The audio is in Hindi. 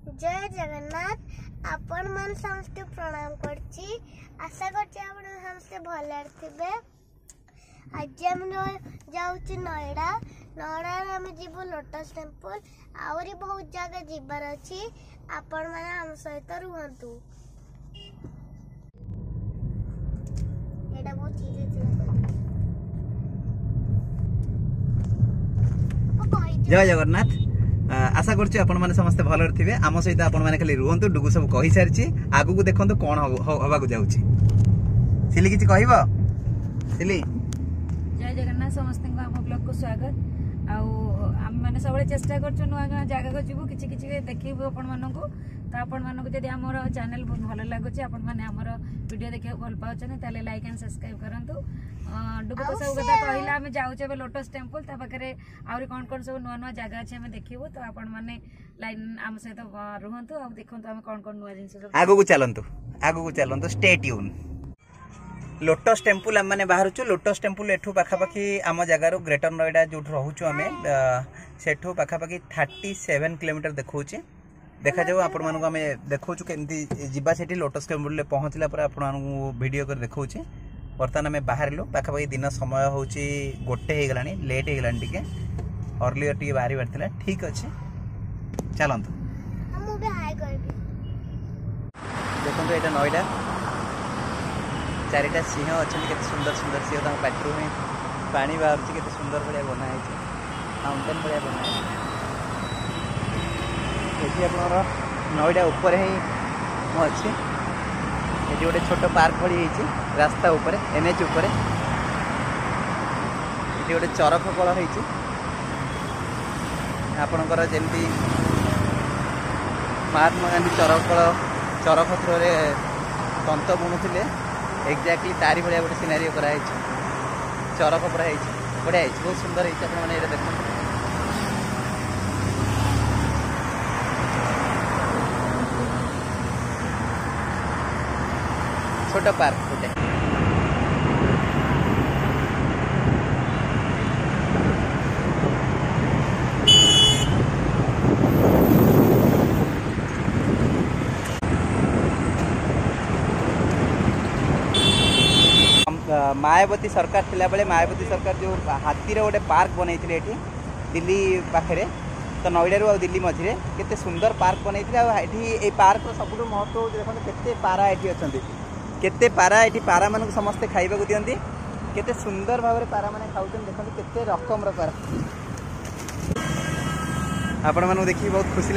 जय जगन्नाथ आपण मन समस्त प्रणाम करछि। आशा करछि आपण समस्त भले थिबे। आज हम जाउछि नोएडा। नोएडा रे हम जीवो लोटस टेंपल आउरी बहुत जगह जीवार अछि। आपण माने हम सहित रुहंतु। एटा बहुत जय जगन्नाथ। आशा करछि आपण माने समस्त भल थिबे। आम सहित आपण माने खाली रुहंतु। डुगु सब कहि सारिछि। आगु को देखंतु कोन होबा को जाउछि। सिली किछि कहिबो? सिली जय जगन्नाथ। समस्त को आम ब्लॉग को स्वागत। आम मैंने सब चेष्टा कर नुआ नुआ जगह को जीवु किछि किछि देखिबु आपण मानन को। तो आपण मानन को जदि हमर चैनल बहुत भल लागुछि आपण माने हमर वीडियो देखि भल पाउछन ताले लाइक एंड सब्सक्राइब करंतु। डुगु को सब कथा कहिला हम जाउछे बे लोटस टेंपल ता पाखरे आउरी कोन सब नुआ नुआ जगह अछि हम देखिबु। तो आपण माने लाइन आम सहित रुहंतु आ देखंतु हम कोन नुआ जिंस सब आगु को चलंतु स्टे ट्यून। लोटस टेंपल आम मैंने बाहर लोटस टेंपल एठू पाखापाखि आम जगार ग्रेटर नोएडा जो रोचु आम सेठू पाखापाखि 37 किलोमीटर देखा देखा जाऊ आपण मानक आम देखा केमती जीवा से लोटस टेंपल पहुँचला पर आपण वीडियो कर देखा। बर्तमान आम बाहर पाखापाखि दिन समय हूँ 1 हो गला लेट हो गला टे अर्लीयर टे बाहर बार ठीक अच्छे चलतु देखो यहाँ नोएडा चारिटा सिंह अच्छा के सुंदर सुंदर सिंह पाटर में पानी बाहर के सुंदर भाया बनाई फाउंटेन भाया बनाई। ये आप नोएडा उपर ही अच्छी ये गोटे छोट पार्क भली रास्ता उपर NH उपर ये गोटे चरक कल हो आपणकर जमी महात्मा गांधी चरक थ्रोरे तंत बुणुले एक्जाक्टली तारी भाया गोटे सिनारी कराई चरक पूरा बढ़िया बहुत सुंदर है। देख छोटा पार्क गोटे मायावती सरकार थिला बेले मायावती सरकार जो हाथी गोटे पार्क बनई दिल्ली पाखे तो नोएडा रू दिल्ली मझे केते सुंदर पार्क बनई ये पार्क सब महत्व देखो केते पारा ये अच्छा केते पारा ये पारा मान समस्ते खाइबा को दियंती केते सुंदर भाव पारा माने खाउछन देखो केते रकम पारा आपण मानू देखि बहुत खुशी।